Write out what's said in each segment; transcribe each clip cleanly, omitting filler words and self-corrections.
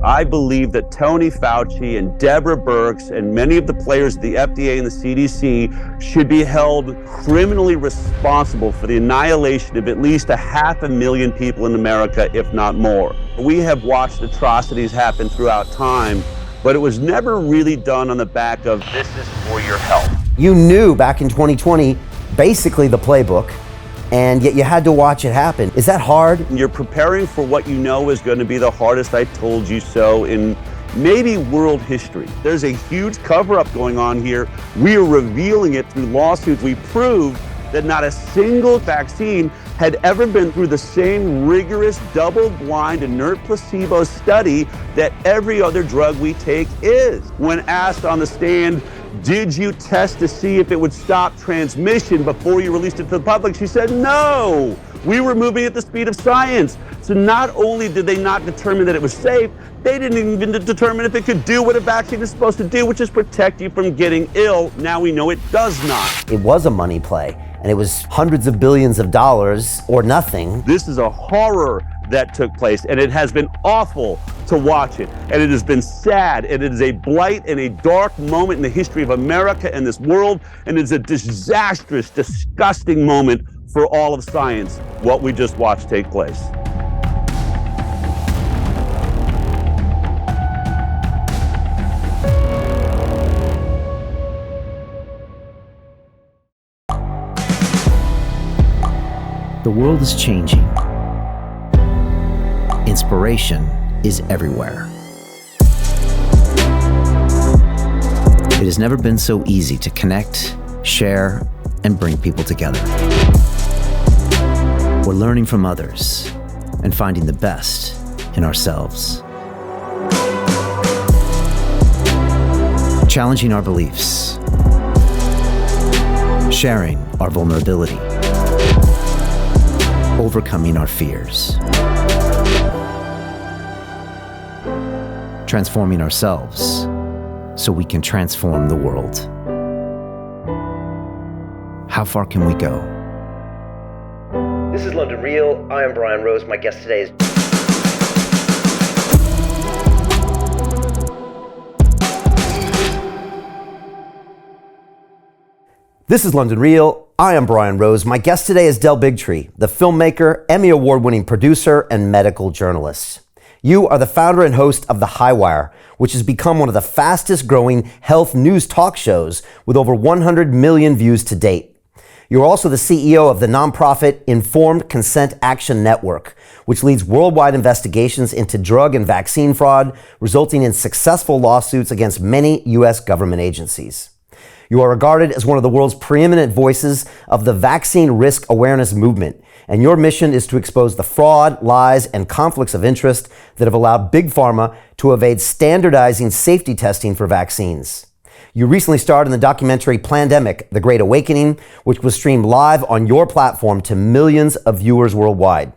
I believe that Tony Fauci and Deborah Birx and many of the players at the FDA and the CDC should be held criminally responsible for the annihilation of at least 500,000 people in America, if not more. We have watched atrocities happen throughout time, but it was never really done on the back of this is for your health. You knew back in 2020, basically the playbook, and yet you had to watch it happen. Is that hard? You're preparing for what you know is going to be the hardest I told you so in maybe world history. There's a huge cover-up going on here. We are revealing it through lawsuits. We proved that not a single vaccine had ever been through the same rigorous, double-blind, inert placebo study that every other drug we take is. When asked on the stand, did you test to see if it would stop transmission before you released it to the public? She said, no, we were moving at the speed of science. So not only did they not determine that it was safe, they didn't even determine if it could do what a vaccine is supposed to do, which is protect you from getting ill. Now we know it does not. It was a money play, and it was hundreds of billions of dollars or nothing. This is a horror that took place, and it has been awful to watch it, and it has been sad, and it is a blight and a dark moment in the history of America and this world, and it's a disastrous, disgusting moment for all of science, what we just watched take place. The world is changing. Inspiration is everywhere. It has never been so easy to connect, share, and bring people together. We're learning from others and finding the best in ourselves. Challenging our beliefs. Sharing our vulnerability. Overcoming our fears. Transforming ourselves so we can transform the world. How far can we go? This is London Real. I am Brian Rose. My guest today is... This is London Real. I am Brian Rose. My guest today is Bigtree, the filmmaker, Emmy Award-winning producer, and medical journalist. You are the founder and host of The Highwire, which has become one of the fastest growing health news talk shows with over 100 million views to date. You're also the CEO of the nonprofit Informed Consent Action Network, which leads worldwide investigations into drug and vaccine fraud, resulting in successful lawsuits against many U.S. government agencies. You are regarded as one of the world's preeminent voices of the vaccine risk awareness movement, and your mission is to expose the fraud, lies, and conflicts of interest that have allowed Big Pharma to evade standardizing safety testing for vaccines. You recently starred in the documentary Plandemic, The Great Awakening, which was streamed live on your platform to millions of viewers worldwide.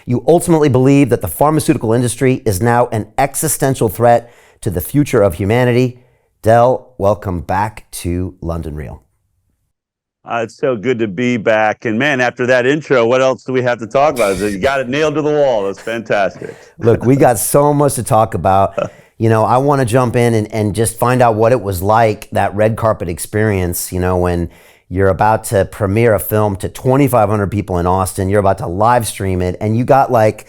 You ultimately believe that the pharmaceutical industry is now an existential threat to the future of humanity. Del, welcome back to London Real. It's so good to be back. And man, after that intro, what else do we have to talk about? You got it nailed to the wall. That's fantastic. Look, we got so much to talk about. You know, I want to jump in and just find out what it was like, that red carpet experience, you know, when you're about to premiere a film to 2,500 people in Austin, you're about to live stream it, and you got like,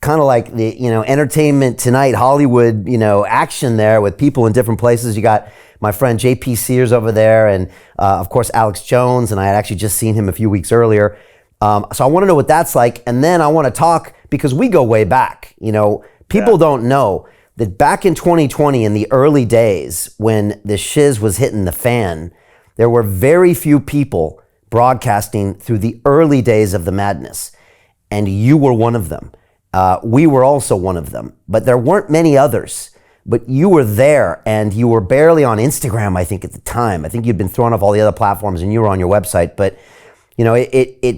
kind of like the, you know, Entertainment Tonight, Hollywood, you know, action there with people in different places. You got my friend JP Sears over there, and of course Alex Jones, and I had actually just seen him a few weeks earlier. So I want to know what that's like, and then I want to talk, because we go way back. You know, people don't know that back in 2020, in the early days when the shiz was hitting the fan, there were very few people broadcasting through the early days of the madness, and you were one of them. We were also one of them, but there weren't many others. But you were there, and you were barely on Instagram, I think, at the time. I think you'd been thrown off all the other platforms, and you were on your website. But you know,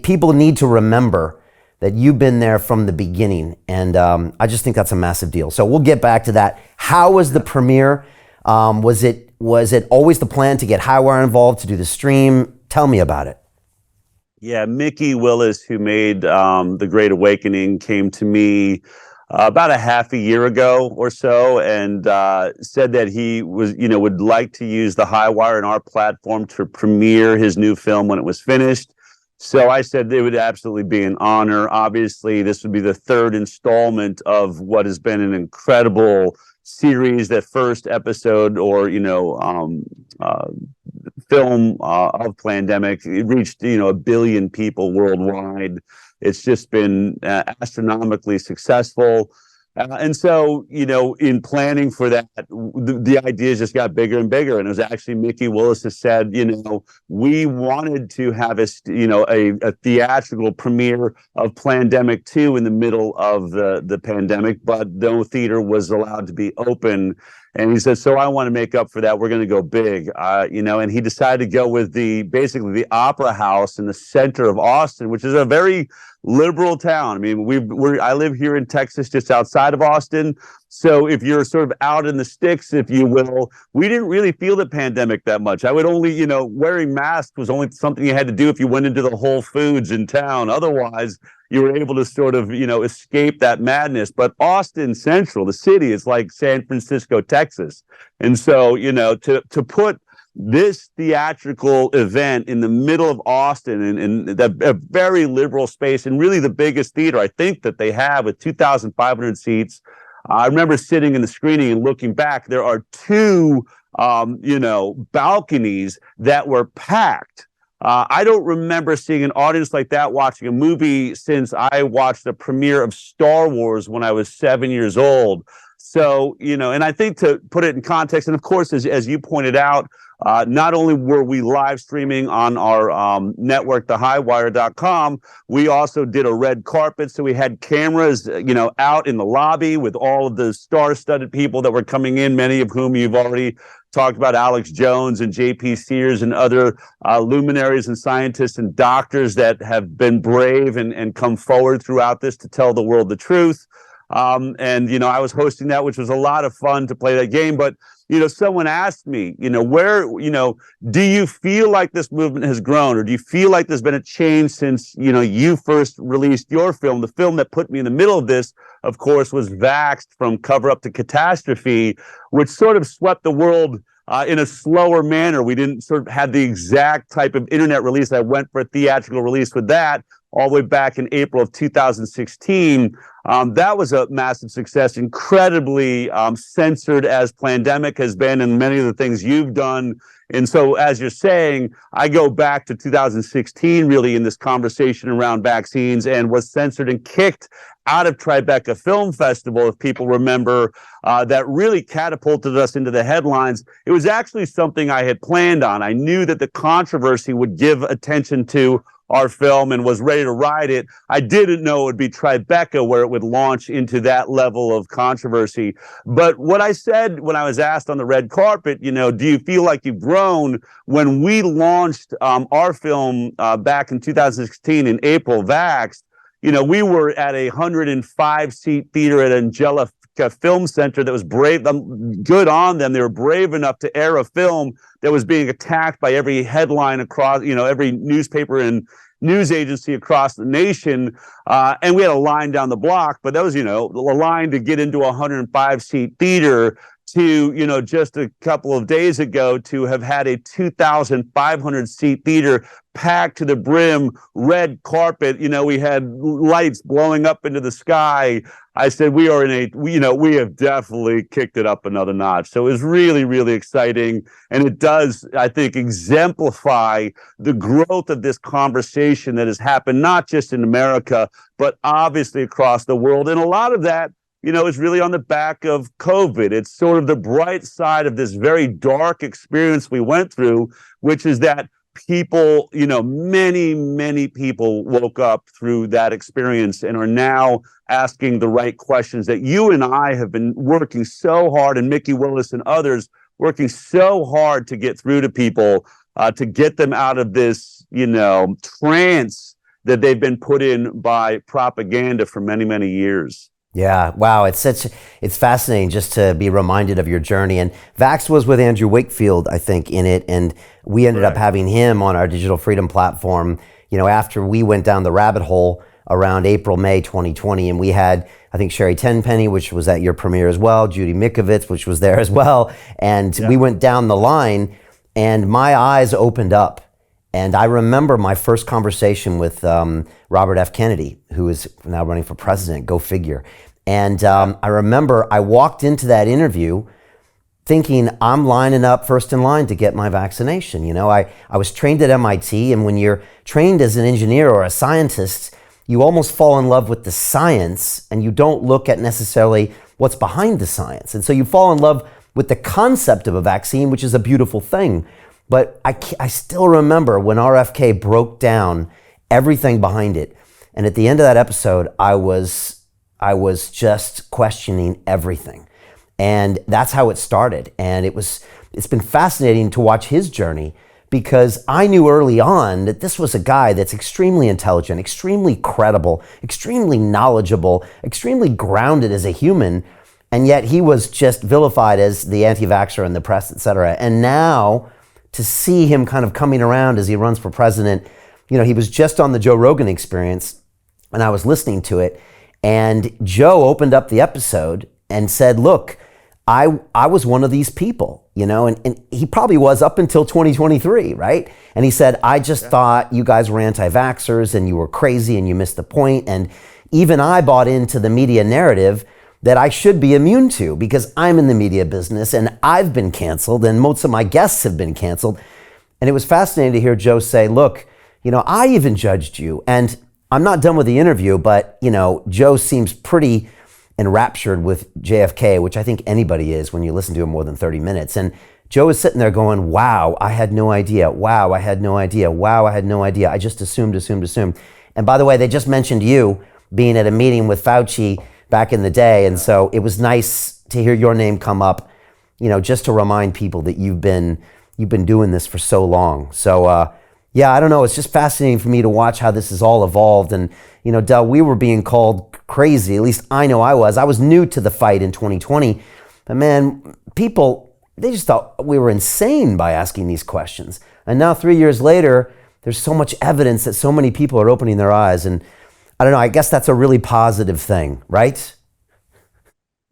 people need to remember that you've been there from the beginning, and I just think that's a massive deal. So we'll get back to that. How was the premiere? Was it always the plan to get Highwire involved to do the stream? Tell me about it. Yeah, Mickey Willis, who made The Great Awakening, came to me about a half a year ago or so, and said that he was, would like to use the Highwire and our platform to premiere his new film when it was finished. So I said it would absolutely be an honor. Obviously, this would be the third installment of what has been an incredible series. That first episode, or film of Plandemic, it reached 1 billion people worldwide. It's just been astronomically successful. And so, in planning for that, the ideas just got bigger and bigger. And it was actually Mickey Willis has said, we wanted to have a theatrical premiere of Plandemic 2 in the middle of the pandemic, but no theater was allowed to be open. And he said, so I want to make up for that. We're going to go big, and he decided to go with basically the Opera House in the center of Austin, which is a very liberal town. I mean, I live here in Texas, just outside of Austin. So if you're sort of out in the sticks, if you will, we didn't really feel the pandemic that much. I would only, wearing masks was only something you had to do if you went into the Whole Foods in town. Otherwise, you were able to sort of, escape that madness. But Austin Central, the city, is like San Francisco, Texas. And so, to put this theatrical event in the middle of Austin, in a very liberal space, and really the biggest theater I think that they have, with 2,500 seats. I remember sitting in the screening and looking back. There are two, balconies that were packed. I don't remember seeing an audience like that watching a movie since I watched the premiere of Star Wars when I was 7 years old. So, and I think, to put it in context, and of course, as you pointed out, not only were we live streaming on our network, thehighwire.com, we also did a red carpet. So we had cameras, out in the lobby with all of the star-studded people that were coming in, many of whom you've already talked about, Alex Jones and J.P. Sears and other luminaries and scientists and doctors that have been brave and come forward throughout this to tell the world the truth. And I was hosting that, which was a lot of fun to play that game. But someone asked me, where, do you feel like this movement has grown, or do you feel like there's been a change since, you first released your film? The film that put me in the middle of this, of course, was Vaxxed, From Cover Up to Catastrophe, which sort of swept the world in a slower manner. We didn't sort of have the exact type of internet release. I went for a theatrical release with that all the way back in April of 2016. That was a massive success, incredibly censored, as Plandemic has been, and many of the things you've done. And so, as you're saying, I go back to 2016, really, in this conversation around vaccines, and was censored and kicked out of Tribeca Film Festival, if people remember, that really catapulted us into the headlines. It was actually something I had planned on. I knew that the controversy would give attention to our film and was ready to ride it. I didn't know it would be Tribeca where it would launch into that level of controversy. But what I said when I was asked on the red carpet, do you feel like you've grown? When we launched our film back in 2016 in April, Vaxxed, we were at a 105-seat theater at Angelica Film Center that was brave. Good on them. They were brave enough to air a film that was being attacked by every headline across, every newspaper and news agency across the nation. And we had a line down the block, but that was, a line to get into a 105-seat theater, to, just a couple of days ago, to have had a 2,500-seat theater packed to the brim, red carpet. We had lights blowing up into the sky. I said, we have definitely kicked it up another notch. So it was really, really exciting. And it does, I think, exemplify the growth of this conversation that has happened, not just in America, but obviously across the world. And a lot of that, is really on the back of COVID. It's sort of the bright side of this very dark experience we went through, which is that people, many, many people woke up through that experience and are now asking the right questions that you and I have been working so hard, and Mickey Willis and others working so hard to get through to people, to get them out of this, trance that they've been put in by propaganda for many, many years. Yeah, wow, it's fascinating just to be reminded of your journey. And Vaxxed was with Andrew Wakefield, I think, in it, and we ended up having him on our Digital Freedom platform, after we went down the rabbit hole around April, May 2020. And we had, I think, Sherry Tenpenny, which was at your premiere as well, Judy Mikovits, which was there as well. And we went down the line and my eyes opened up. And I remember my first conversation with Robert F. Kennedy, who is now running for president, go figure. And I remember I walked into that interview thinking I'm lining up first in line to get my vaccination. You know, I was trained at MIT, and when you're trained as an engineer or a scientist, you almost fall in love with the science and you don't look at necessarily what's behind the science. And so you fall in love with the concept of a vaccine, which is a beautiful thing. But I still remember when RFK broke down everything behind it. And at the end of that episode, I was just questioning everything. And that's how it started. And it's been fascinating to watch his journey, because I knew early on that this was a guy that's extremely intelligent, extremely credible, extremely knowledgeable, extremely grounded as a human. And yet he was just vilified as the anti-vaxxer in the press, et cetera. And now to see him kind of coming around as he runs for president, you know, he was just on the Joe Rogan Experience and I was listening to it. And Joe opened up the episode and said, look, I was one of these people, you know, and he probably was up until 2023, right? And he said, I just thought you guys were anti-vaxxers and you were crazy and you missed the point. And even I bought into the media narrative that I should be immune to, because I'm in the media business and I've been canceled and most of my guests have been canceled. And it was fascinating to hear Joe say, look, you know, I even judged you. And I'm not done with the interview, but, you know, Joe seems pretty enraptured with JFK, which I think anybody is when you listen to him more than 30 minutes. And Joe is sitting there going, wow, I had no idea. Wow, I had no idea. Wow, I had no idea. I just assumed. And by the way, they just mentioned you being at a meeting with Fauci back in the day. And so it was nice to hear your name come up, you know, just to remind people that you've been doing this for so long. So, yeah, I don't know. It's just fascinating for me to watch how this has all evolved. And, you know, Del, we were being called crazy. At least I know I was. I was new to the fight in 2020. But man, people, they just thought we were insane by asking these questions. And now 3 years later, there's so much evidence that so many people are opening their eyes. And I don't know, I guess that's a really positive thing, right?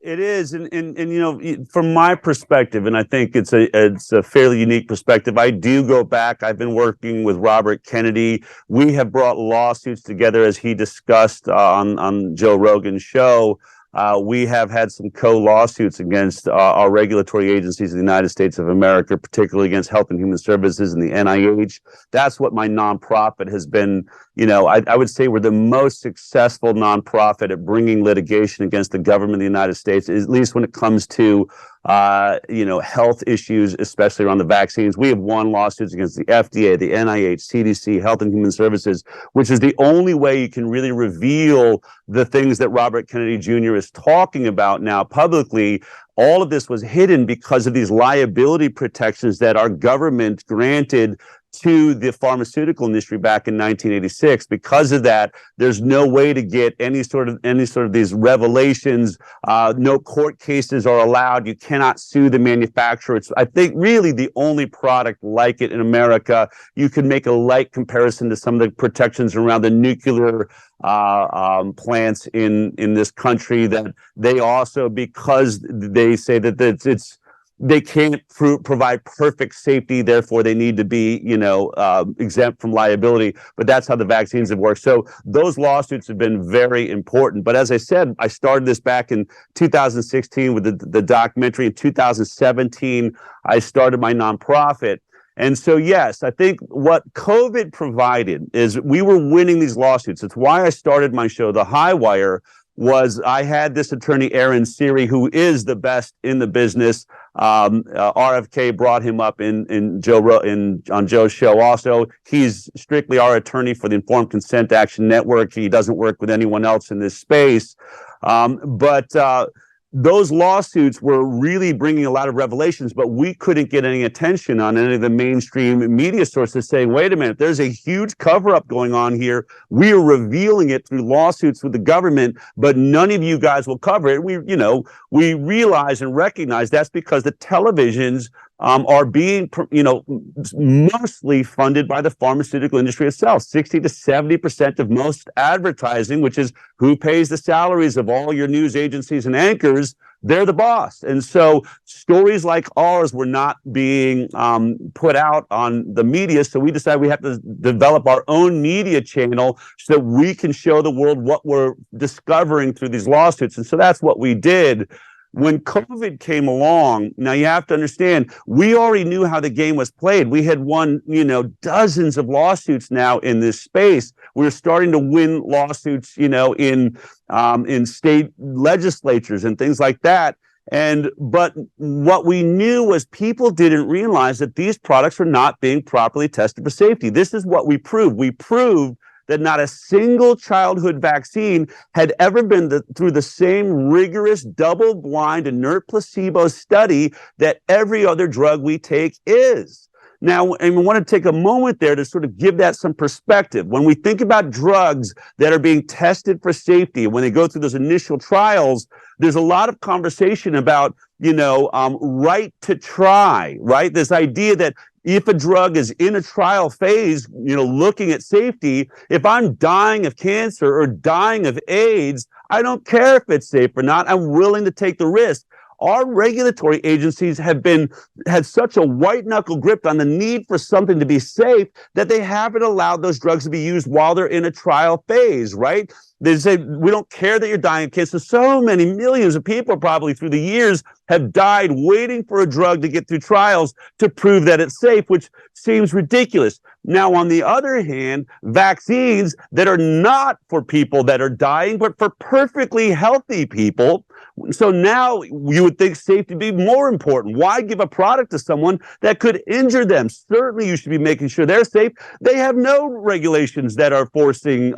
It is, and you know, from my perspective, and I think it's a fairly unique perspective. I do go back. I've been working with Robert Kennedy. We have brought lawsuits together, as he discussed on Joe Rogan's show. We have had some co-lawsuits against our regulatory agencies in the United States of America, particularly against Health and Human Services and the NIH. That's what my nonprofit has been. You know, I would say we're the most successful nonprofit at bringing litigation against the government of the United States, at least when it comes to you know, health issues, especially around the vaccines. We have won lawsuits against the FDA, the NIH, CDC, Health and Human Services, which is the only way you can really reveal the things that Robert Kennedy Jr. is talking about now publicly. All of this was hidden because of these liability protections that our government granted to the pharmaceutical industry back in 1986. Because of that, there's no way to get any sort of these revelations. No court cases are allowed. You cannot sue the manufacturer. It's, I think, really the only product like it in America. You can make a light comparison to some of the protections around the nuclear plants in this country, that they also, because they say that they can't provide perfect safety, therefore they need to be, you know, exempt from liability. But that's how the vaccines have worked. So those lawsuits have been very important. But as I said, I started this back in 2016 with the documentary. In 2017, I started my nonprofit. And so, yes, I think what COVID provided is we were winning these lawsuits. It's why I started my show, The Highwire. Was I had this attorney, Aaron Siri, who is the best in the business. RFK brought him up on Joe's show. Also, he's strictly our attorney for the Informed Consent Action Network. He doesn't work with anyone else in this space. But those lawsuits were really bringing a lot of revelations, but we couldn't get any attention on any of the mainstream media sources saying, wait a minute, there's a huge cover-up going on here. We are revealing it through lawsuits with the government, but none of you guys will cover it. We realize and recognize that's because the televisions are being, mostly funded by the pharmaceutical industry itself. 60 to 70% of most advertising, which is who pays the salaries of all your news agencies and anchors, they're the boss. And so stories like ours were not being put out on the media. So we decided we have to develop our own media channel so that we can show the world what we're discovering through these lawsuits. And so that's what we did. When COVID came along, now you have to understand, we already knew how the game was played. We had won, dozens of lawsuits now in this space. We were starting to win lawsuits, in state legislatures and things like that. But what we knew was people didn't realize that these products were not being properly tested for safety. This is what we proved. We proved that not a single childhood vaccine had ever been through the same rigorous, double-blind, inert placebo study that every other drug we take is. Now, and we want to take a moment there to sort of give that some perspective. When we think about drugs that are being tested for safety, when they go through those initial trials, there's a lot of conversation about, right to try, right? This idea that if a drug is in a trial phase, looking at safety, if I'm dying of cancer or dying of AIDS, I don't care if it's safe or not. I'm willing to take the risk. Our regulatory agencies had such a white knuckle grip on the need for something to be safe that they haven't allowed those drugs to be used while they're in a trial phase, right? They say, we don't care that you're dying of cancer. So many millions of people probably through the years have died waiting for a drug to get through trials to prove that it's safe, which seems ridiculous. Now, on the other hand, vaccines that are not for people that are dying, but for perfectly healthy people. So now you would think safety would be more important. Why give a product to someone that could injure them? Certainly you should be making sure they're safe. They have no regulations that are forcing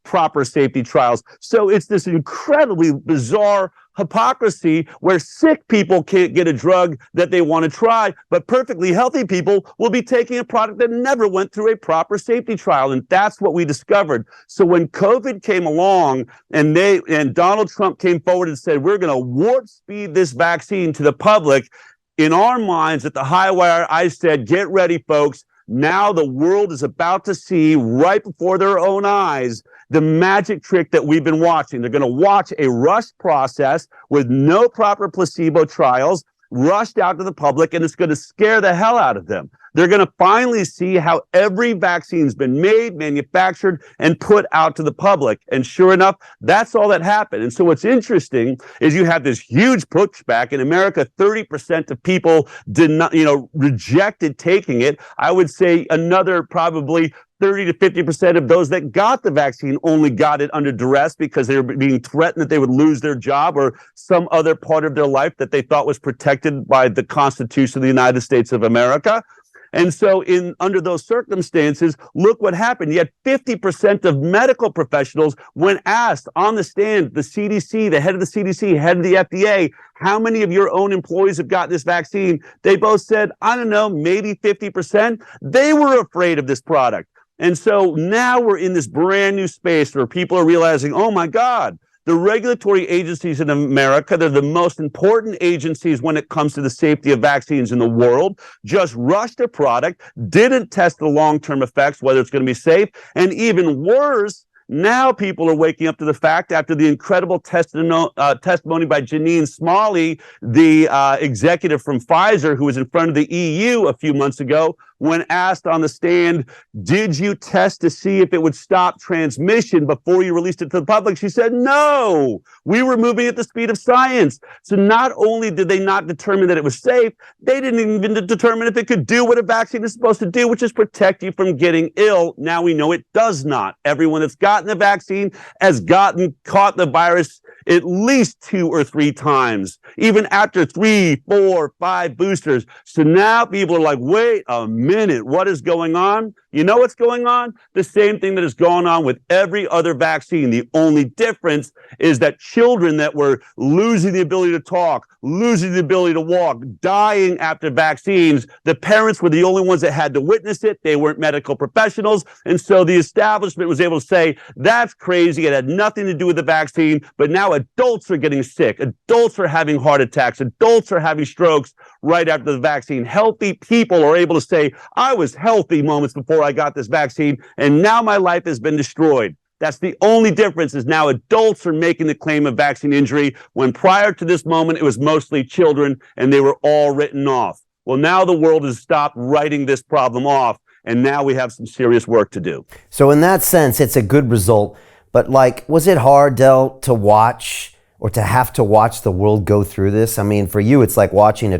proper safety trials. So it's this incredibly bizarre hypocrisy where sick people can't get a drug that they want to try, but perfectly healthy people will be taking a product that never went through a proper safety trial. And that's what we discovered. So when COVID came along and Donald Trump came forward and said, we're going to warp speed this vaccine to the public, in our minds at the Highwire, I said, get ready, folks. Now the world is about to see right before their own eyes the magic trick that we've been watching. They're going to watch a rushed process with no proper placebo trials rushed out to the public, and it's going to scare the hell out of them. They're going to finally see how every vaccine's been made, manufactured, and put out to the public. And sure enough, that's all that happened. And so what's interesting is you have this huge pushback. In America, 30% of people did not, rejected taking it. I would say another probably 30 to 50% of those that got the vaccine only got it under duress because they were being threatened that they would lose their job or some other part of their life that they thought was protected by the Constitution of the United States of America. And so under those circumstances, look what happened. Yet 50% of medical professionals, when asked on the stand, the CDC, the head of the CDC, head of the FDA, how many of your own employees have got this vaccine? They both said, I don't know, maybe 50%. They were afraid of this product. And so now we're in this brand new space where people are realizing, oh my God, the regulatory agencies in America, they're the most important agencies when it comes to the safety of vaccines in the world, just rushed a product, didn't test the long-term effects, whether it's going to be safe, and even worse, now people are waking up to the fact after the incredible testimony by Janine Smalley, the executive from Pfizer, who was in front of the EU a few months ago, when asked on the stand, did you test to see if it would stop transmission before you released it to the public? She said, no, we were moving at the speed of science. So not only did they not determine that it was safe, they didn't even determine if it could do what a vaccine is supposed to do, which is protect you from getting ill. Now we know it does not. Everyone that's gotten the vaccine has caught the virus at least 2 or 3 times, even after 3, 4, 5 boosters. So now people are like, wait a minute, what is going on? You know what's going on? The same thing that is going on with every other vaccine. The only difference is that children that were losing the ability to talk, losing the ability to walk, dying after vaccines, the parents were the only ones that had to witness it. They weren't medical professionals. And so the establishment was able to say, that's crazy. It had nothing to do with the vaccine. But now adults are getting sick. Adults are having heart attacks. Adults are having strokes right after the vaccine. Healthy people are able to say, I was healthy moments before I got this vaccine, and now my life has been destroyed. That's the only difference, is now adults are making the claim of vaccine injury, when prior to this moment, it was mostly children, and they were all written off. Well, now the world has stopped writing this problem off, and now we have some serious work to do. So in that sense, it's a good result. But like, was it hard, Del, to watch or to have to watch the world go through this? I mean, for you, it's like watching a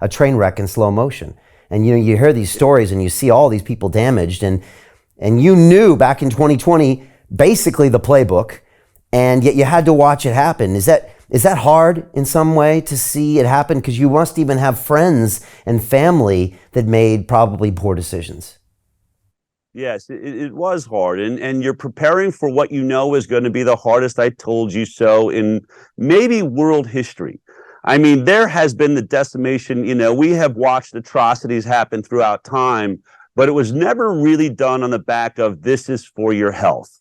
train wreck in slow motion. And you hear these stories and you see all these people damaged, and you knew back in 2020 basically the playbook, and yet you had to watch it happen. Is that hard in some way to see it happen? Because you must even have friends and family that made probably poor decisions. Yes, it was hard, and you're preparing for what you know is going to be the hardest I told you so in maybe world history. I mean, there has been the decimation. We have watched atrocities happen throughout time, but it was never really done on the back of this is for your health.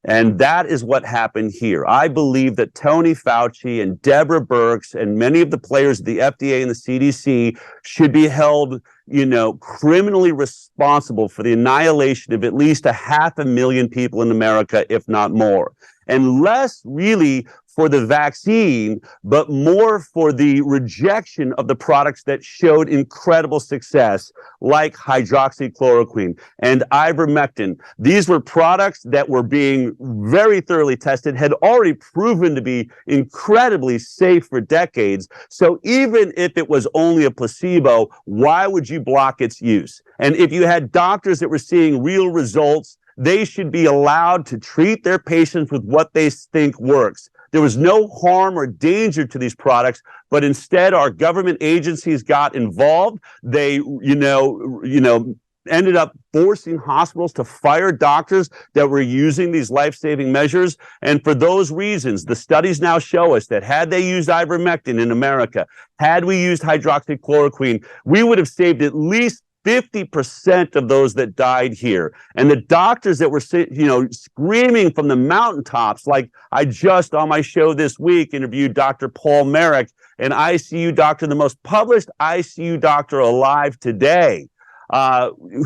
And that is what happened here. I believe that Tony Fauci and Deborah Birx and many of the players at the FDA and the CDC should be held, criminally responsible for the annihilation of at least 500,000 people in America, if not more. And less really for the vaccine, but more for the rejection of the products that showed incredible success, like hydroxychloroquine and ivermectin. These were products that were being very thoroughly tested, had already proven to be incredibly safe for decades. So even if it was only a placebo, why would you block its use? And if you had doctors that were seeing real results, they should be allowed to treat their patients with what they think works. There was no harm or danger to these products, but instead our government agencies got involved. They, ended up forcing hospitals to fire doctors that were using these life-saving measures. And for those reasons, the studies now show us that had they used ivermectin in America, had we used hydroxychloroquine, we would have saved at least 50% of those that died here. And the doctors that were, screaming from the mountaintops, like I just on my show this week interviewed Dr. Paul Merrick, an ICU doctor, the most published ICU doctor alive today,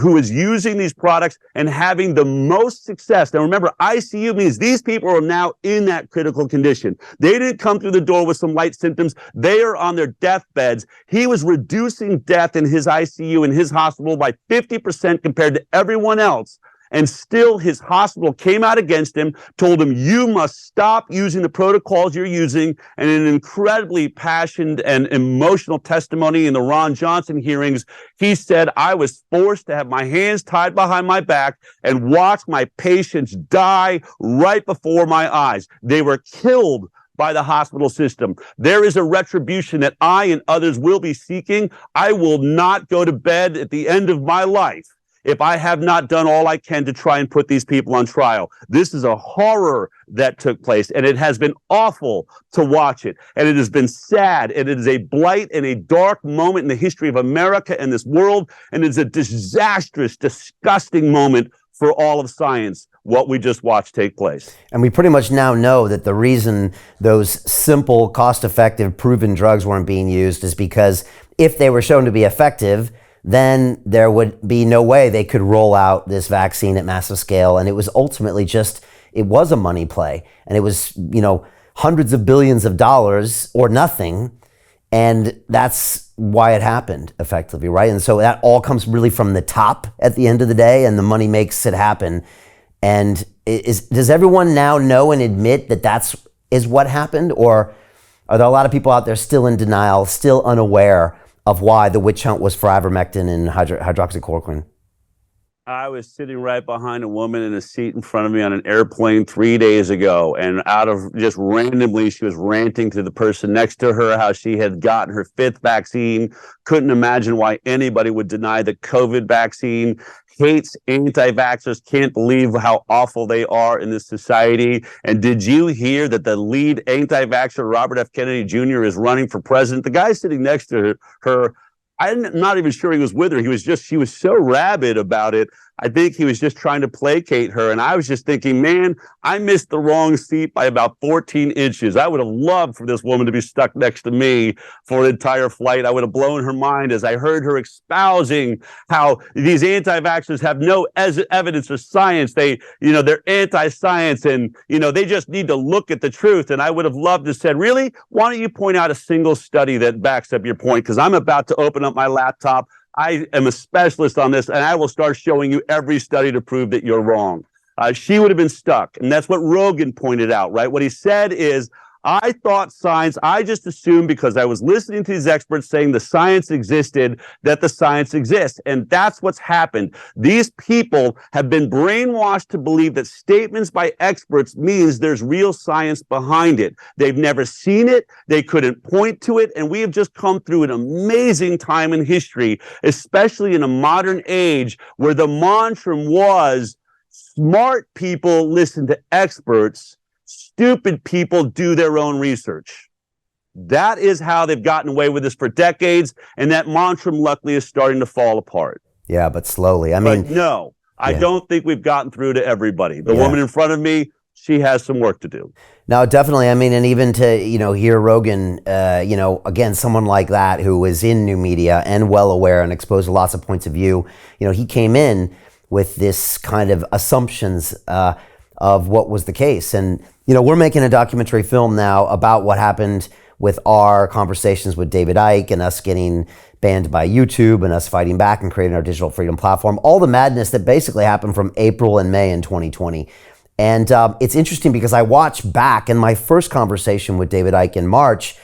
who is using these products and having the most success. Now remember, ICU means these people are now in that critical condition. They didn't come through the door with some light symptoms. They are on their deathbeds. He was reducing death in his ICU in his hospital by 50% compared to everyone else. And still his hospital came out against him, told him, you must stop using the protocols you're using. And in an incredibly passionate and emotional testimony in the Ron Johnson hearings, he said, I was forced to have my hands tied behind my back and watch my patients die right before my eyes. They were killed by the hospital system. There is a retribution that I and others will be seeking. I will not go to bed at the end of my life if I have not done all I can to try and put these people on trial. This is a horror that took place, and it has been awful to watch it. And it has been sad, and it is a blight and a dark moment in the history of America and this world, and it's a disastrous, disgusting moment for all of science, what we just watched take place. And we pretty much now know that the reason those simple, cost-effective, proven drugs weren't being used is because if they were shown to be effective, then there would be no way they could roll out this vaccine at massive scale. And it was ultimately it was a money play. And it was, hundreds of billions of dollars or nothing. And that's why it happened effectively, right? And so that all comes really from the top at the end of the day, and the money makes it happen. And does everyone now know and admit that is what happened? Or are there a lot of people out there still in denial, still unaware of why the witch hunt was for ivermectin and hydroxychloroquine? I was sitting right behind a woman in a seat in front of me on an airplane 3 days ago, and out of just randomly, she was ranting to the person next to her how she had gotten her 5th vaccine, couldn't imagine why anybody would deny the COVID vaccine. hates anti-vaxxers, can't believe how awful they are in this society. And did you hear that the lead anti-vaxxer, Robert F. Kennedy Jr., is running for president? The guy sitting next to her, I'm not even sure he was with her. She was so rabid about it. I think he was just trying to placate her. And I was just thinking, man, I missed the wrong seat by about 14 inches. I would have loved for this woman to be stuck next to me for an entire flight. I would have blown her mind as I heard her espousing how these anti-vaxxers have no evidence of science. They're anti-science, and, they just need to look at the truth. And I would have loved to said, really, why don't you point out a single study that backs up your point? Because I'm about to open up my laptop. I am a specialist on this, and I will start showing you every study to prove that you're wrong. She would have been stuck. And that's what Rogan pointed out, right? What he said is, I thought science, I just assumed because I was listening to these experts saying the science existed, that the science exists. And that's what's happened. These people have been brainwashed to believe that statements by experts means there's real science behind it. They've never seen it. They couldn't point to it. And we have just come through an amazing time in history, especially in a modern age where the mantra was smart people listen to experts, stupid people do their own research. That is how they've gotten away with this for decades, and that mantra, luckily, is starting to fall apart. Yeah, but slowly. I don't think we've gotten through to everybody. The woman in front of me, she has some work to do. No, definitely. I mean, and even to, hear Rogan, again, someone like that who is in new media and well aware and exposed to lots of points of view, he came in with this kind of assumptions of what was the case. And, we're making a documentary film now about what happened with our conversations with David Icke and us getting banned by YouTube and us fighting back and creating our digital freedom platform, all the madness that basically happened from April and May in 2020. And it's interesting because I watched back in my first conversation with David Icke in March,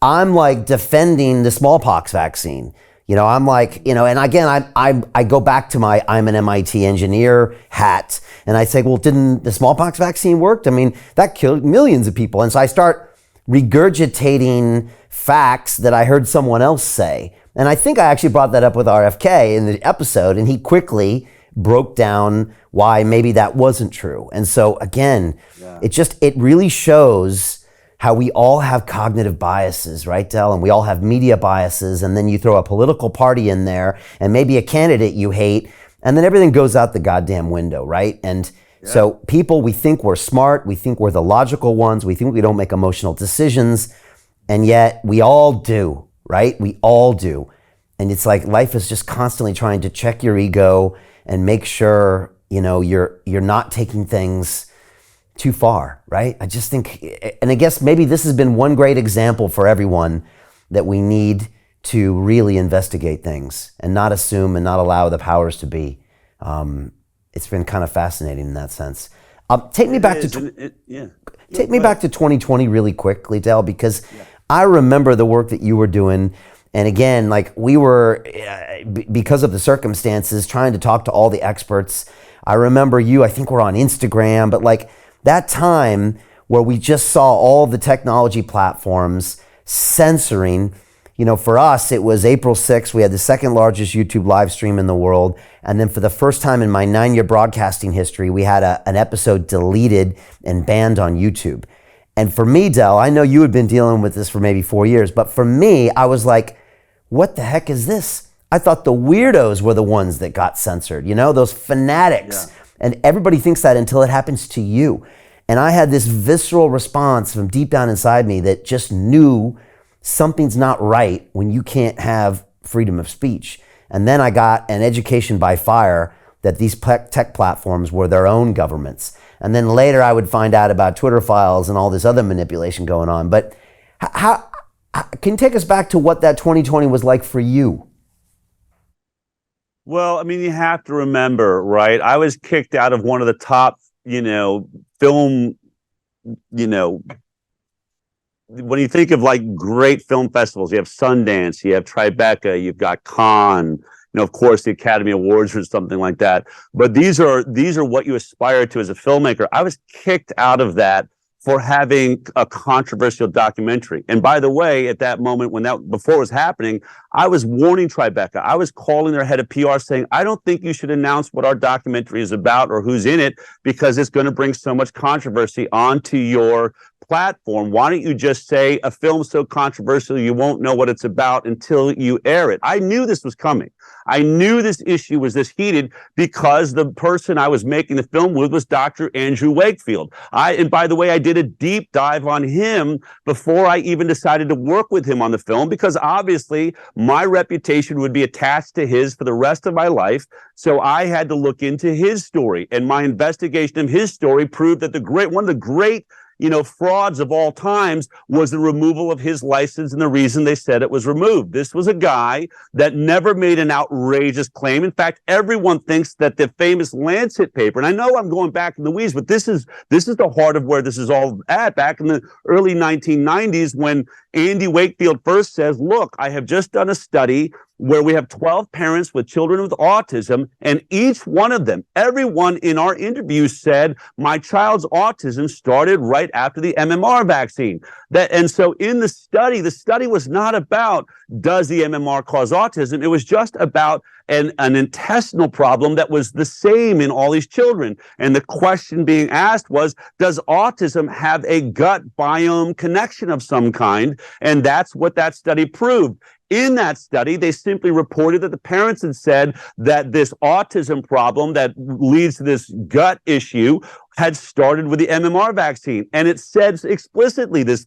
I'm like defending the smallpox vaccine. I'm like, and again, I go back to my I'm an MIT engineer hat, and I say, well, didn't the smallpox vaccine work? I mean, that killed millions of people. And so I start regurgitating facts that I heard someone else say. And I think I actually brought that up with RFK in the episode, and he quickly broke down why maybe that wasn't true. And so again, it really shows how we all have cognitive biases, right, Del? And we all have media biases, and then you throw a political party in there and maybe a candidate you hate, and then everything goes out the goddamn window, right? And so people, we think we're smart, we think we're the logical ones, we think we don't make emotional decisions, and yet we all do, right? We all do. And it's like life is just constantly trying to check your ego and make sure, you're not taking things too far, right? I just think, and I guess maybe this has been one great example for everyone that we need to really investigate things and not assume and not allow the powers to be. It's been kind of fascinating in that sense. Take me back to 2020 really quickly, Del, because I remember the work that you were doing. And again, like we were, because of the circumstances, trying to talk to all the experts. I remember you, I think we're on Instagram, but like that time where we just saw all the technology platforms censoring, for us, it was April 6th. We had the second largest YouTube live stream in the world. And then for the first time in my 9-year broadcasting history, we had an episode deleted and banned on YouTube. And for me, Del, I know you had been dealing with this for maybe 4 years, but for me, I was like, what the heck is this? I thought the weirdos were the ones that got censored, those fanatics. Yeah. And everybody thinks that until it happens to you. And I had this visceral response from deep down inside me that just knew something's not right when you can't have freedom of speech. And then I got an education by fire that these tech platforms were their own governments. And then later I would find out about Twitter files and all this other manipulation going on. But how can you take us back to what that 2020 was like for you? Well, I mean, you have to remember, right? I was kicked out of one of the top, film, when you think of like great film festivals, you have Sundance, you have Tribeca, you've got Cannes, of course, the Academy Awards or something like that. But these are what you aspire to as a filmmaker. I was kicked out of that for having a controversial documentary. And by the way, at that moment, before it was happening, I was warning Tribeca. I was calling their head of PR saying, I don't think you should announce what our documentary is about or who's in it, because it's going to bring so much controversy onto your platform. Why don't you just say a film so controversial you won't know what it's about until you air it? I knew this was coming. I knew this issue was this heated because the person I was making the film with was Dr. Andrew Wakefield. And by the way, I did a deep dive on him before I even decided to work with him on the film, because obviously my reputation would be attached to his for the rest of my life. So I had to look into his story, and my investigation of his story proved that one of the great frauds of all times was the removal of his license, and the reason they said it was removed. This was a guy that never made an outrageous claim. In fact, everyone thinks that the famous Lancet paper, and I know I'm going back in the weeds, but this is the heart of where this is all at, back in the early 1990s, when Andy Wakefield first says, look, I have just done a study where we have 12 parents with children with autism, and each one of them, everyone in our interview said, my child's autism started right after the MMR vaccine. And so in the study was not about, does the MMR cause autism? It was just about an intestinal problem that was the same in all these children. And the question being asked was, does autism have a gut biome connection of some kind? And that's what that study proved. In that study, they simply reported that the parents had said that this autism problem that leads to this gut issue had started with the MMR vaccine. And it said explicitly, this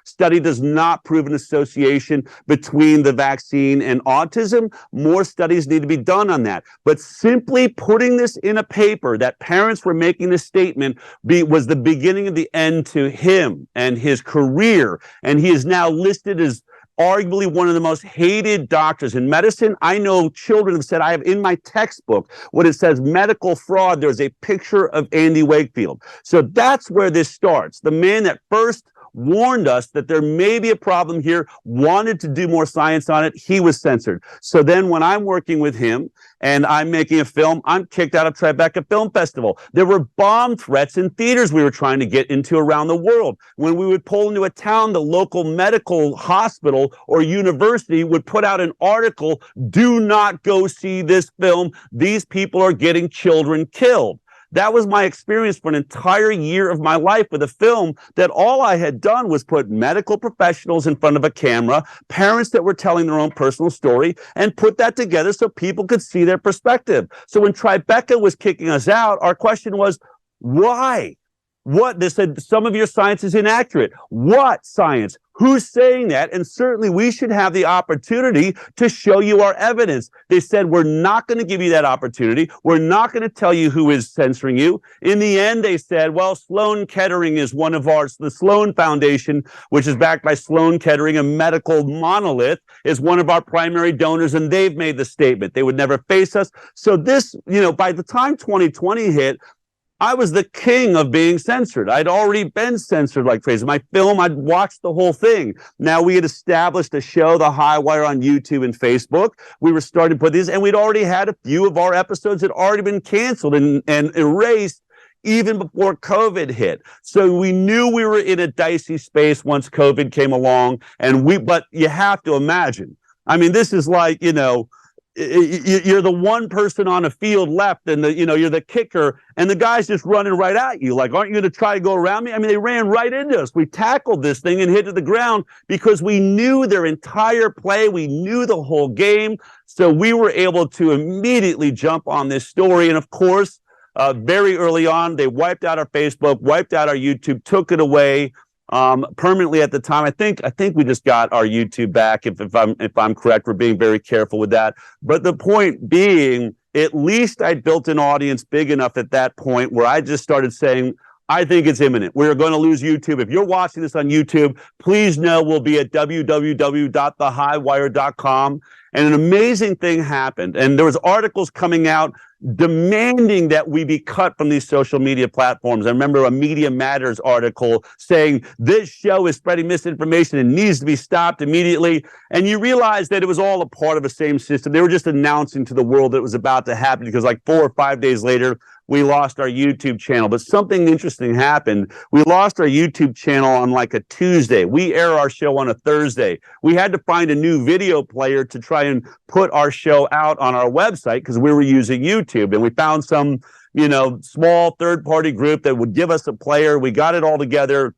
study does not prove an association between the vaccine and autism. More studies need to be done on that. But simply putting this in a paper that parents were making this statement was the beginning of the end to him and his career. And he is now listed as arguably one of the most hated doctors in medicine. I know children have said, I have in my textbook, when it says medical fraud, there's a picture of Andy Wakefield. So that's where this starts. The man that first warned us that there may be a problem here, wanted to do more science on it, he was censored. So then when I'm working with him and I'm making a film, I'm kicked out of Tribeca Film Festival. There were bomb threats in theaters we were trying to get into around the world. When we would pull into a town, the local medical hospital or university would put out an article, do not go see this film. These people are getting children killed. That was my experience for an entire year of my life with a film that all I had done was put medical professionals in front of a camera, parents that were telling their own personal story, and put that together so people could see their perspective. So when Tribeca was kicking us out, our question was, why? What? They said, some of your science is inaccurate. What science? Who's saying that? And certainly we should have the opportunity to show you our evidence. They said, we're not going to give you that opportunity. We're not going to tell you who is censoring you. In the end, they said, well, Sloan Kettering is one of ours. The Sloan Foundation, which is backed by Sloan Kettering, a medical monolith, is one of our primary donors, and they've made the statement. They would never face us. So this, by the time 2020 hit, I was the king of being censored. I'd already been censored like crazy. My film, I'd watched the whole thing. Now we had established a show, The Highwire, on YouTube and Facebook. We were starting to put these, and we'd already had a few of our episodes had already been canceled and erased even before COVID hit. So we knew we were in a dicey space once COVID came along. But you have to imagine, I mean, this is like, you're the one person on a field left, and you're the kicker, and the guy's just running right at you. Like, aren't you going to try to go around me? I mean, they ran right into us. We tackled this thing and hit it to the ground because we knew their entire play. We knew the whole game. So we were able to immediately jump on this story. And of course, very early on, they wiped out our Facebook, wiped out our YouTube, took it away permanently at the time. I think we just got our YouTube back. If I'm correct, we're being very careful with that. But the point being, at least I built an audience big enough at that point where I just started saying, I think it's imminent. We're going to lose YouTube. If you're watching this on YouTube, please know we'll be at www.thehighwire.com. And an amazing thing happened. And there was articles coming out demanding that we be cut from these social media platforms. I remember a Media Matters article saying this show is spreading misinformation and needs to be stopped immediately. And you realize that it was all a part of the same system. They were just announcing to the world that it was about to happen, because like 4 or 5 days later, we lost our YouTube channel. But something interesting happened. We lost our YouTube channel on like a Tuesday. We air our show on a Thursday. We had to find a new video player to try and put our show out on our website, because we were using YouTube. And we found some, small third-party group that would give us a player. We got it all together.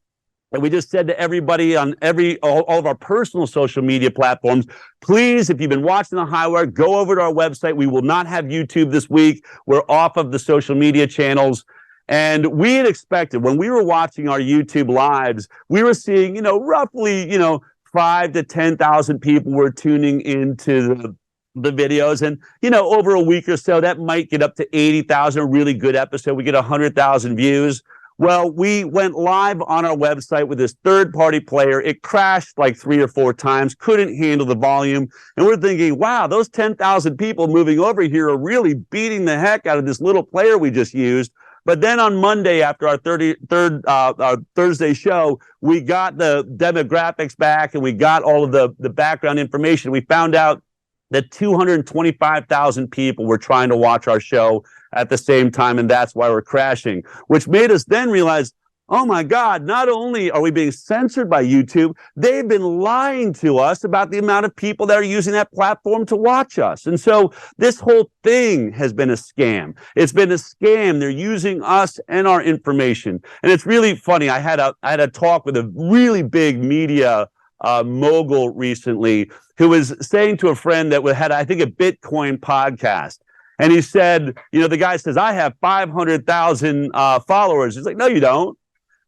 And we just said to everybody on all of our personal social media platforms, please, if you've been watching the Highwire, go over to our website. We will not have YouTube this week. We're off of the social media channels. And we had expected, when we were watching our YouTube lives, we were seeing, roughly, 5,000 to 10,000 people were tuning into the videos. And, over a week or so, that might get up to 80,000, a really good episode. We get 100,000 views. Well, we went live on our website with this third-party player. It crashed like 3 or 4 times, couldn't handle the volume. And we're thinking, wow, those 10,000 people moving over here are really beating the heck out of this little player we just used. But then on Monday, after our Thursday show, we got the demographics back and we got all of the background information. We found out that 225,000 people were trying to watch our show at the same time, and that's why we're crashing, which made us then realize, oh my God, not only are we being censored by YouTube, they've been lying to us about the amount of people that are using that platform to watch us. And so this whole thing has been a scam. It's been a scam. They're using us and our information. And it's really funny. I had a talk with a really big media mogul recently who was saying to a friend that had, I think, a Bitcoin podcast. And he said, the guy says, I have 500,000 followers. He's like, no, you don't.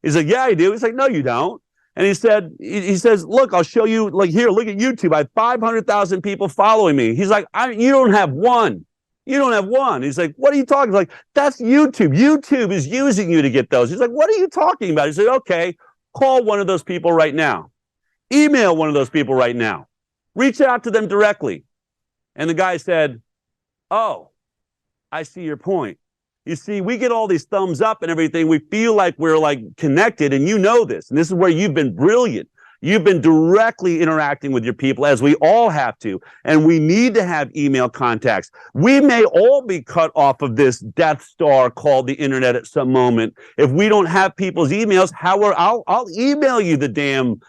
He's like, yeah, I do. He's like, no, you don't. And he says, look, I'll show you, like, here, look at YouTube. I have 500,000 people following me. He's like, you don't have one. You don't have one. He's like, what are you talking about? He's like, that's YouTube. YouTube is using you to get those. He's like, what are you talking about? He said, okay, call one of those people right now. Email one of those people right now. Reach out to them directly. And the guy said, oh, I see your point. You see, we get all these thumbs up and everything. We feel like we're like connected, and you know this. And this is where you've been brilliant. You've been directly interacting with your people, as we all have to. And we need to have email contacts. We may all be cut off of this Death Star called the internet at some moment. If we don't have people's emails, I'll email you the damn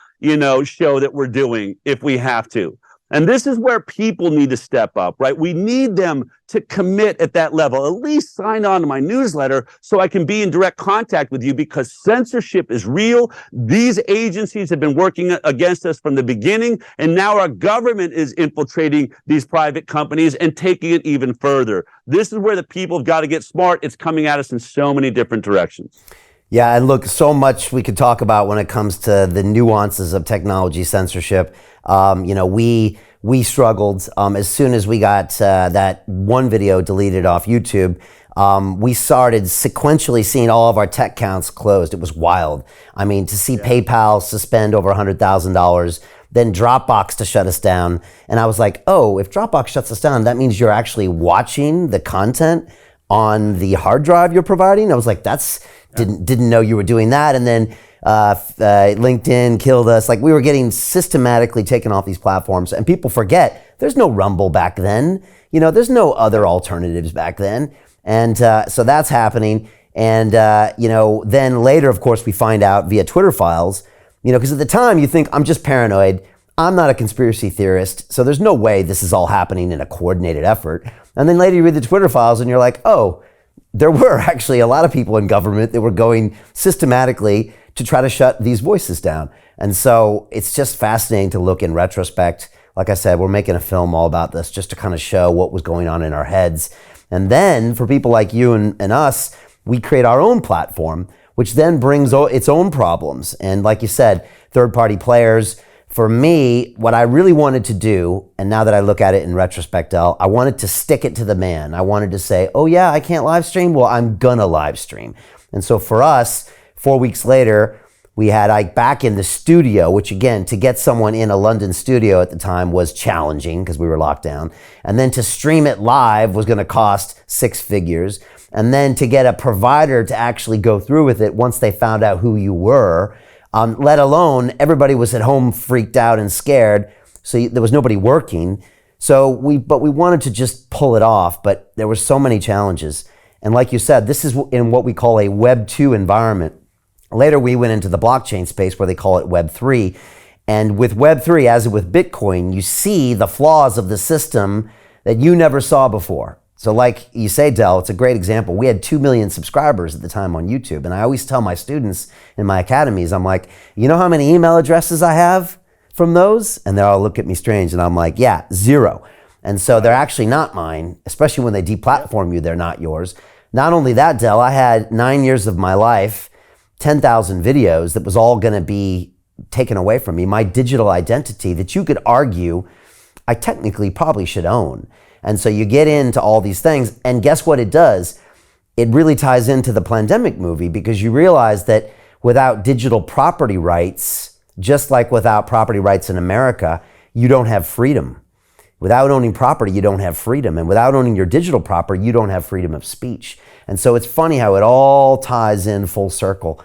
show that we're doing if we have to. And this is where people need to step up, right? We need them to commit at that level. At least sign on to my newsletter so I can be in direct contact with you, because censorship is real. These agencies have been working against us from the beginning, and now our government is infiltrating these private companies and taking it even further. This is where the people have got to get smart. It's coming at us in so many different directions. Yeah, and look, so much we could talk about when it comes to the nuances of technology censorship. We struggled as soon as we got that one video deleted off YouTube. We started sequentially seeing all of our tech accounts closed. It was wild. I mean, to see PayPal suspend over $100,000, then Dropbox to shut us down. And I was like, oh, if Dropbox shuts us down, that means you're actually watching the content on the hard drive you're providing. I was like, didn't know you were doing that. And then LinkedIn killed us. Like, we were getting systematically taken off these platforms, and people forget there's no Rumble back then. There's no other alternatives back then. And so that's happening. And, then later, of course, we find out via Twitter files, because at the time you think, I'm just paranoid. I'm not a conspiracy theorist. So there's no way this is all happening in a coordinated effort. And then later you read the Twitter files and you're like, oh, there were actually a lot of people in government that were going systematically to try to shut these voices down. And so it's just fascinating to look in retrospect. Like I said, we're making a film all about this just to kind of show what was going on in our heads. And then for people like you and us, we create our own platform, which then brings its own problems. And like you said, third-party players. For me, what I really wanted to do, and now that I look at it in retrospect, I wanted to stick it to the man. I wanted to say, oh yeah, I can't live stream. Well, I'm gonna live stream. And so for us, 4 weeks later, We had Ike back in the studio, which again, to get someone in a London studio at the time was challenging because we were locked down. And then to stream it live was going to cost 6 figures. And then to get a provider to actually go through with it once they found out who you were, let alone everybody was at home freaked out and scared. So there was nobody working. But we wanted to just pull it off, but there were so many challenges. And like you said, this is in what we call a Web 2 environment. Later, we went into the blockchain space where they call it Web 3. And with Web 3, as with Bitcoin, you see the flaws of the system that you never saw before. So like you say, Del, it's a great example. We had 2 million subscribers at the time on YouTube. And I always tell my students in my academies, I'm like, you know how many email addresses I have from those? And they all look at me strange. And I'm like, yeah, 0. And so they're actually not mine, especially when they deplatform you, they're not yours. Not only that, Del, I had 9 years of my life, 10,000 videos that was all going to be taken away from me. My digital identity that you could argue I technically probably should own. And so you get into all these things, and guess what it does? It really ties into the Plandemic movie, because you realize that without digital property rights, just like without property rights in America, you don't have freedom. Without owning property, you don't have freedom. And without owning your digital property, you don't have freedom of speech. And so it's funny how it all ties in full circle,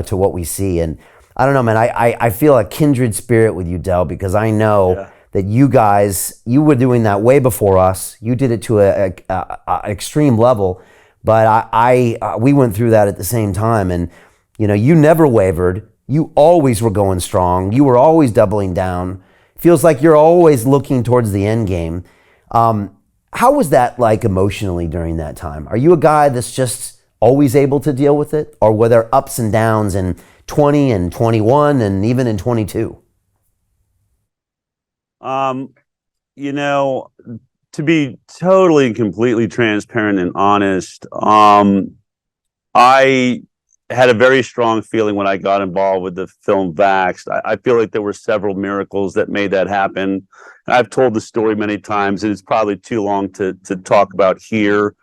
to what we see. And I don't know, man, I feel a kindred spirit with you, Del, because I know that you guys, you were doing that way before us. You did it to an extreme level, but we went through that at the same time. And, you never wavered. You always were going strong. You were always doubling down. Feels like you're always looking towards the end game. How was that like emotionally during that time? Are you a guy that's just always able to deal with it? Or were there ups and downs in 20 and 21 and even in 22? To be totally and completely transparent and honest, I had a very strong feeling when I got involved with the film Vaxxed. I feel like there were several miracles that made that happen. I've told the story many times, and it's probably too long to talk about here.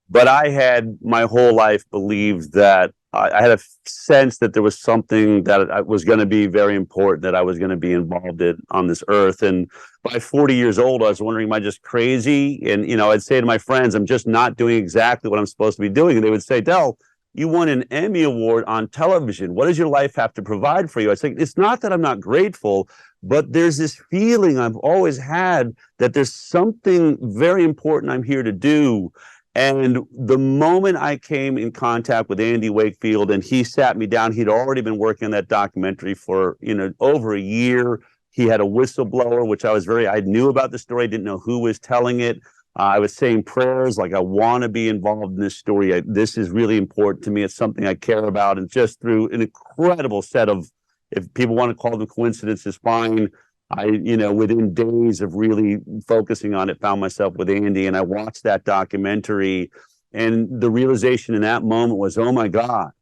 But I had my whole life believed that I had a sense that there was something that was going to be very important, that I was going to be involved in on this earth. And by 40 years old, I was wondering, am I just crazy? And, I'd say to my friends, I'm just not doing exactly what I'm supposed to be doing. And they would say, Del, you won an Emmy Award on television. What does your life have to provide for you? I say, it's not that I'm not grateful, but there's this feeling I've always had that there's something very important I'm here to do. And the moment I came in contact with Andy Wakefield and he sat me down, he'd already been working on that documentary for, over a year. He had a whistleblower, which I knew about the story. I didn't know who was telling it. I was saying prayers like, I want to be involved in this story. This is really important to me. It's something I care about. And just through an incredible set of, if people want to call them coincidences, fine. Within days of really focusing on it, found myself with Andy, and I watched that documentary, and the realization in that moment was, oh my God,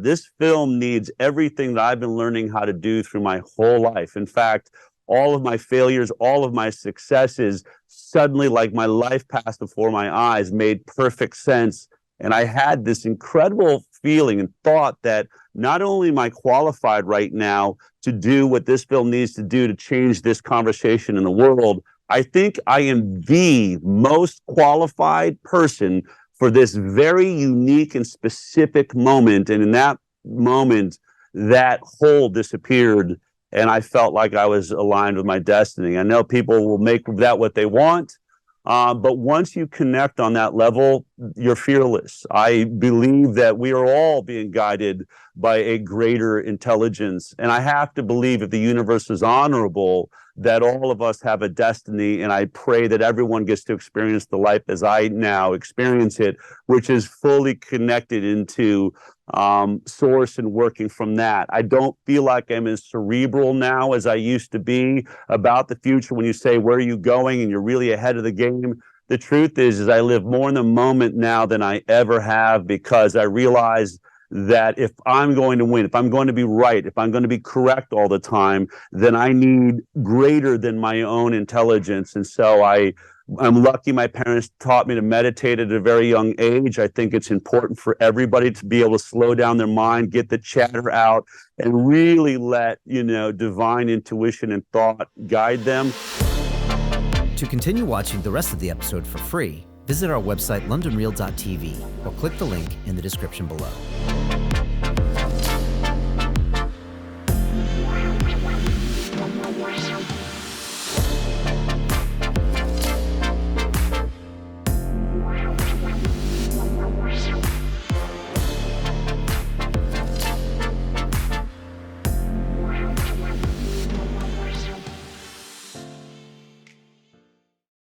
this film needs everything that I've been learning how to do through my whole life. In fact, all of my failures, all of my successes, suddenly, like my life passed before my eyes, made perfect sense. And I had this incredible feeling and thought that not only am I qualified right now to do what this film needs to do to change this conversation in the world, I think I am the most qualified person for this very unique and specific moment. And in that moment, that hole disappeared, and I felt like I was aligned with my destiny. I know people will make that what they want. But once you connect on that level, you're fearless. I believe that we are all being guided by a greater intelligence. And I have to believe, if the universe is honorable, that all of us have a destiny. And I pray that everyone gets to experience the life as I now experience it, which is fully connected into source and working from that. I don't feel like I'm as cerebral now as I used to be about the future. When you say, where are you going? And you're really ahead of the game. The truth is I live more in the moment now than I ever have, because I realize that if I'm going to win, if I'm going to be right, if I'm going to be correct all the time, then I need greater than my own intelligence. And so I'm lucky my parents taught me to meditate at a very young age. I think it's important for everybody to be able to slow down their mind, get the chatter out, and really let, divine intuition and thought guide them. To continue watching the rest of the episode for free, visit our website londonreal.tv or click the link in the description below.